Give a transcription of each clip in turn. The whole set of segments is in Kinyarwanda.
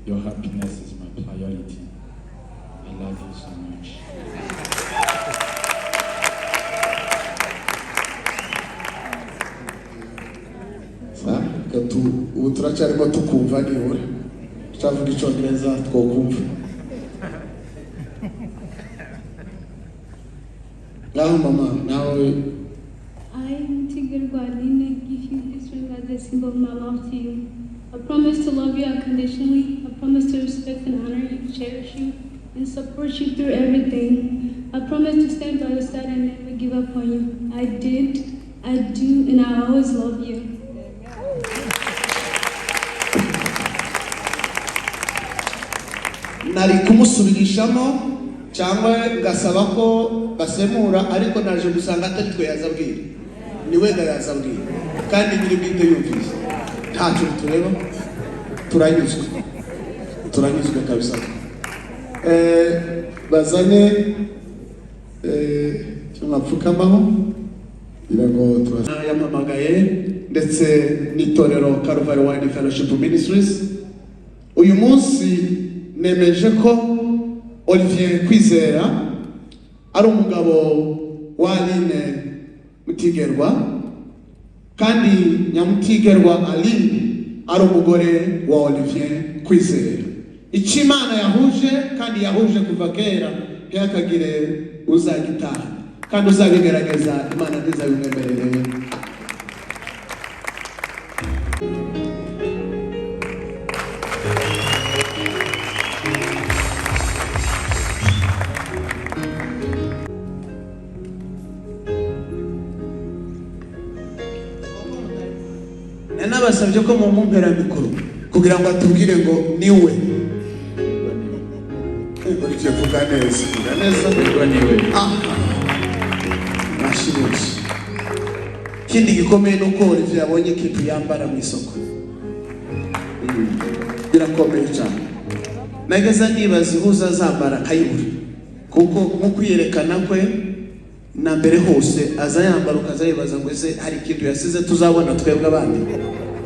Your happiness is my priority. I love you so much. ubu turacyarimo tukumva nibura turavuga icyongereza twokumva naho mama nawe Babwiranye, give you this ring as a symbol of my love to you. I promise to love you unconditionally. I promise to respect and honor you, cherish you, and support you through everything. I promise to stand by your side and never give up on you. I did, I do, and I always love you. nari kumusubirishamo cyangwa ngasaba ko basemura ariko naje gusanga atari twe yazabwira niwe yazabwira kandi biri bwite yumvise ntacyo tureba turanyuzwe kabisa bazanye cyamapfukamaho birago yamamagaye ndetse n'itorero Calvary Wide Fellowship Ministries uyu munsi nemeje ko Olivier Kwizera ari umugabo wa Aline Mutigerwa kandi Nyamutigerwa Aline ari umugore wa Olivier Kwizera. Imana yahuje kandi yahuje kuva kera yakagire uzagitaha kandi uzabigerageza Imana ntizabimwemerere. Nabasabye ko mu mpera mikuru kugira ngo atubwire ngo niwe uriye vuga neza niwe mashibuki kindi gikomeye nuko Olivier yabonye ikintu yambara mu isoko birakomeye cyane nageza nibaza ihuza zambara kayibura kuko mu kwiyerekana kwe na mbere hose aza yambara ukazayibaza ngo ese hari ikintu yasize tuzabona twebwe abandi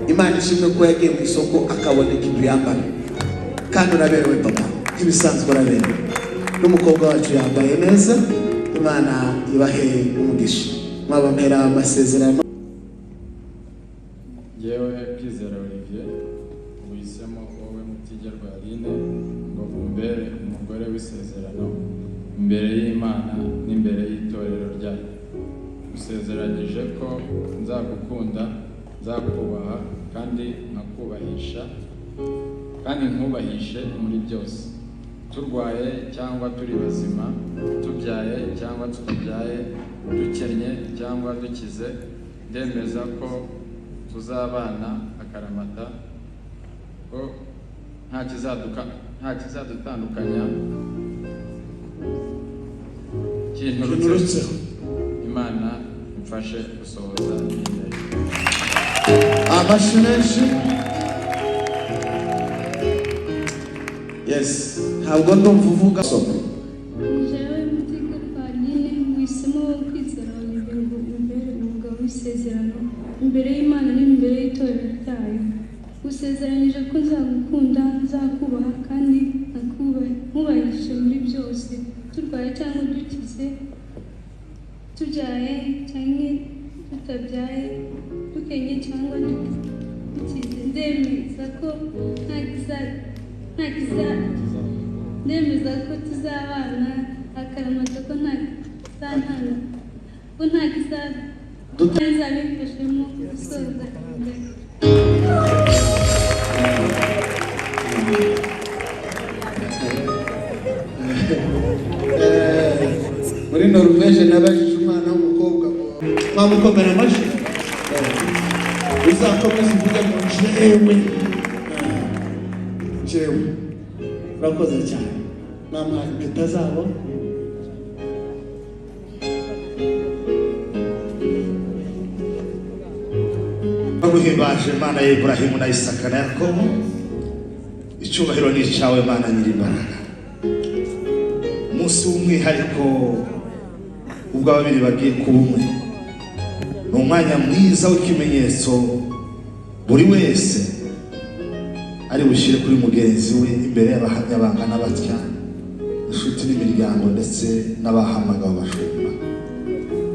Imana ishimwe ko yagiye mu isoko akabona ikintu yambara kandi uraberewe papa ibisanzwe uraberewe n'umukobwa wacu yambaye neza Imana ibahe umugisha mwabamera amasezerano yewe Kwizera Olivier uhisemo wowe Mutigerwa Aline ngo umbere umugore w'isezerano imbere y'Imana n'imbere y'itorero ryayo usezeranyije ko nzagukunda nzakubaha kandi nkakubahisha kandi nkubahishe muri byose turwaye cyangwa turi bazima tubyaye cyangwa tutabyaye dukennye cyangwa dukize ndemeza ko tuzabana akaramata ko nta kizadutandukanya kinturutse Imana imfashe gusohoza intego Amasengesho yes ntabwo ndumva uvuga soko jewe Mutigerwa Aline mwisemo Kwizera Olivier ngo imbere umugabo w'isezerano imbere y'Imana n'imbere y'itorero ryayo usezeranyije ko nzagukunda nzakubaha kandi nkubahishe muri byose turwaye cyangwa dukize tubyaye cyangwa tutabyaye dukenye cyangwa dukize ndemeza ko ndemeza ko tuzabana akaramata ko nta kizabifashemo gusoza imbere muri Norvège nabajije umwana w'umukobwa mwamukomera amashyi uzakomeza uvuga ngo jewe urakoze cyane mama impeta zabo baguhimbaje Mana ya Ibrahimu na Isaka na Yakobo icyubahiro ni icyawe Mana nyir'imbaraga umunsi w'umwihariko ubwo ababiri bagiye kuba umwe ni umwanya mwiza w'ikimenyetso buri wese ari bushyire kuri mugenzi we imbere y'abahamya bangana batya, inshuti n'imiryango ndetse n'abahamagawe bashumba.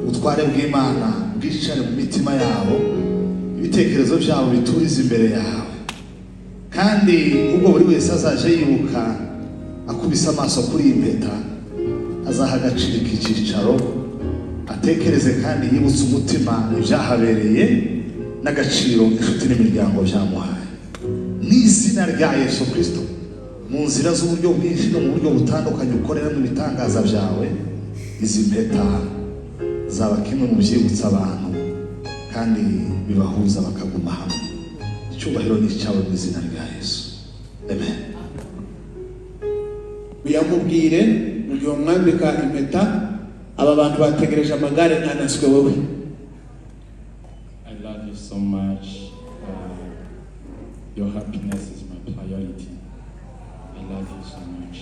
Ubutware bw'Imana bwicare mu mitima yabo, ibitekerezo byabo biturize imbere yawe, kandi ubwo buri wese azaje yibuka akubise amaso kuri iyi mpeta, azaha agaciro k'icyicaro, atekereze kandi yibutse umutima ibyahabereye n'agaciro inshuti n'imiryango byamuhaye. N'izina rya Yesu Kristo, mu nzira z'uburyo bwinshi no mu buryo butandukanye ukorera mu bitangaza byawe, izi mpeta zaba kimwe mu byibutsa abantu kandi bibahuza bakaguma hamwe. Icyubahiro ni icyawe mu izina rya Yesu, amen. Uyamubwire mu gihe umwambika impeta, aba bantu bategereje amagare ntanaswe wowe. I love you so much. Your happiness is my priority. I love you so much.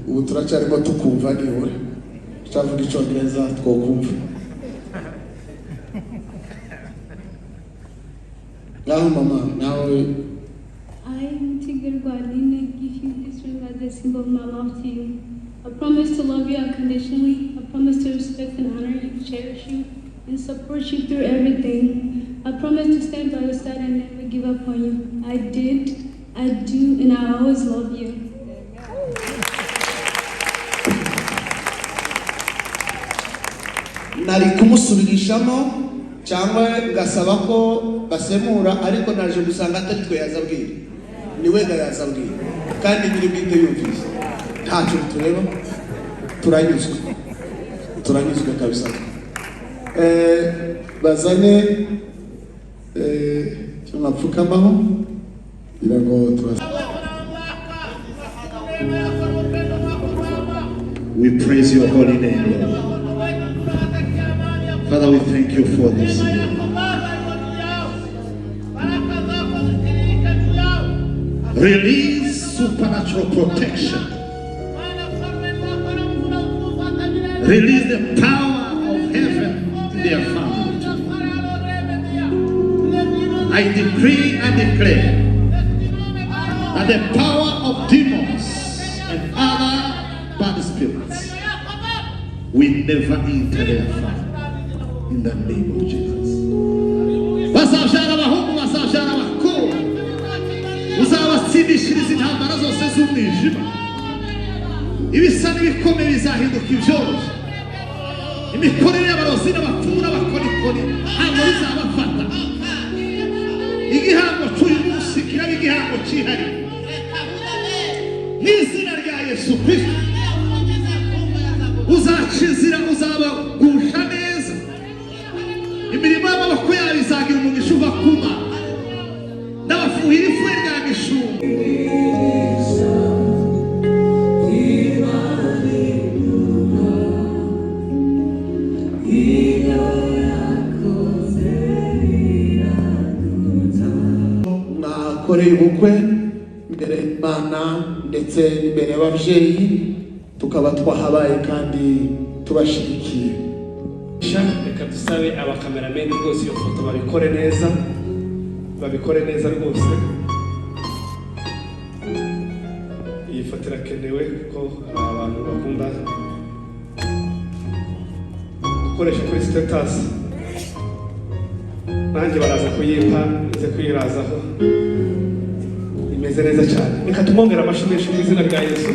Ubu turacyarimo tukumva nibura turavuga icyongereza twokumva. Ngaho mama nawe. I, Igitekerezo, give you this ring as a symbol of my love to you. I promise to love you unconditionally. I promise to respect and honor you, cherish you, and support you through everything. I promise to stand by your side and never give up on you. I did, I do, and I always love you. Nari kumusubirishamo cyangwa ngasaba ko basemura, ariko naje gusanga atari twe yazabwira, niwe yazabwira, kandi biri bwite yumvise. Ntacyo tureba, turanyuzwe kabisa. Bazanye tunapfukamaho birago turasa. We praise your holy name, Lord. Father, we thank you for this year. Release supernatural protection. Release the power of heaven in their family. I decree and declare that the power of demons and other bad spirits will never enter their family. In the name of Jesus. Bazajana bahungu, bazajana bakuru, uzabatsindishiriza intambara zose z'umwijima. Ibisa n'ibikomeye bizahinduka ibyoroshye. Imikorere y'abarozi n'abapfumu n'abakorikori ntabwo bizabafata. Igihango cy'uyu munsi kiraba igihango cyihariye. N'izina rya Yesu Kristo uzaca inzira, uzabagusha neza. Imirimo y'amaboko yawe izagira umugisha uva ku Mana. Ndabafuhira ifu rya gishumba. Mwakoreye ubukwe imbere y'Imana ndetse imbere y'ababyeyi, tukaba twahabaye kandi tubashigikiye. Reka dusabe abakamerameni rwose iyo foto babikore neza rwose. Iyi foto irakenewe kuko hari abantu bakunda gukoresha kuri status, nanjye baraza kuyimpa nze kuyirazaho. Imeze neza cyane. Reka tumwongere amashyi menshi mu izina rya Yesu.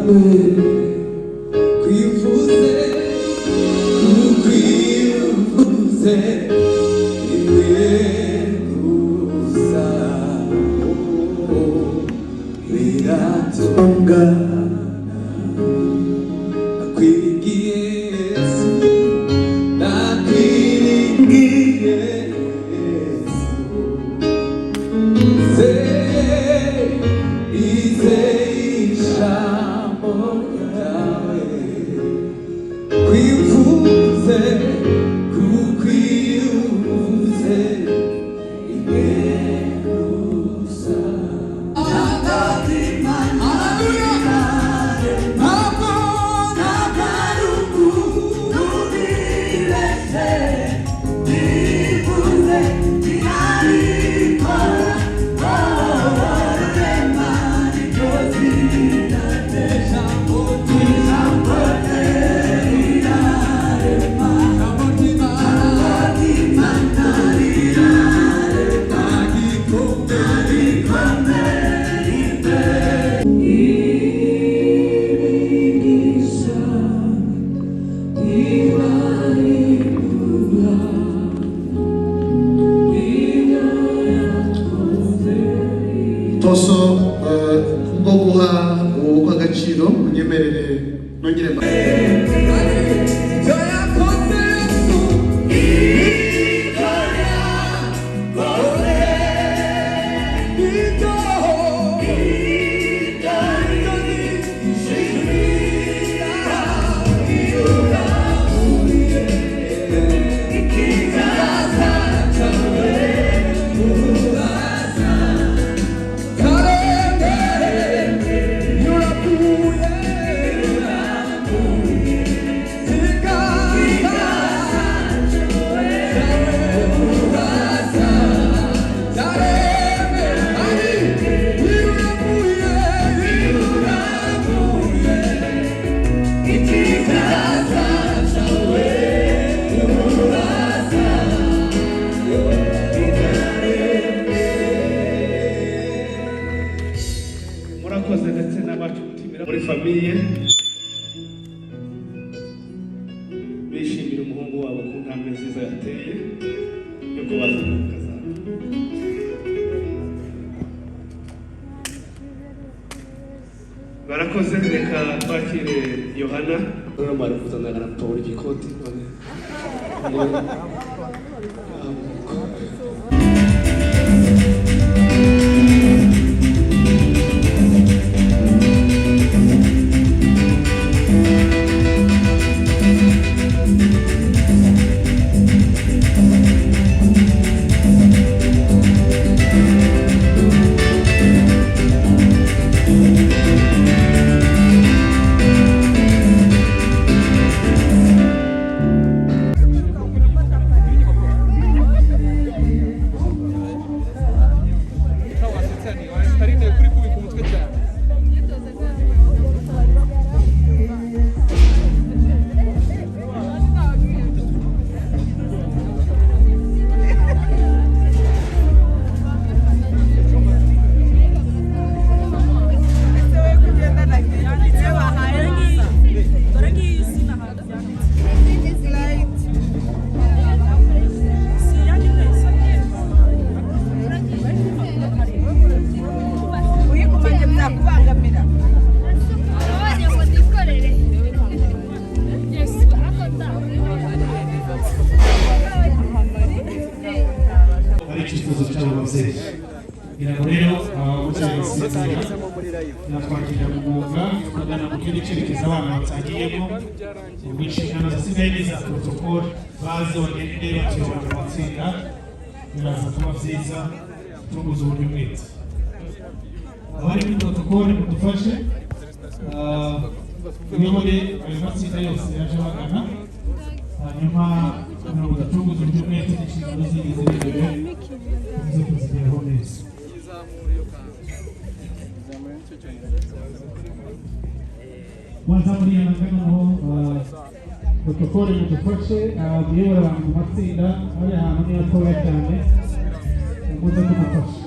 Amen. barakoze reka twakire Yohana rero mara kuzana na Paul Gikoti nakwakira umwuga tukagana mu kindi cyerekezo abana batangiyemo inshingano zisigaye neza protocol bazone niba tuyobora amatsinda biraza kuba byiza tubuze uburyo bwite abari muri protocol mudufashe uyobore ayo matsinda yose yaje bagana hanyuma mirongo itatu tubuze uburyo bwite n'inshingano zigeze imbere zo kuzigeraho neza wazamuriye naganaho protokole mudufashe abiyobora abantu mu matsinda ari ahantu ni hatoya cyane muze kudufasha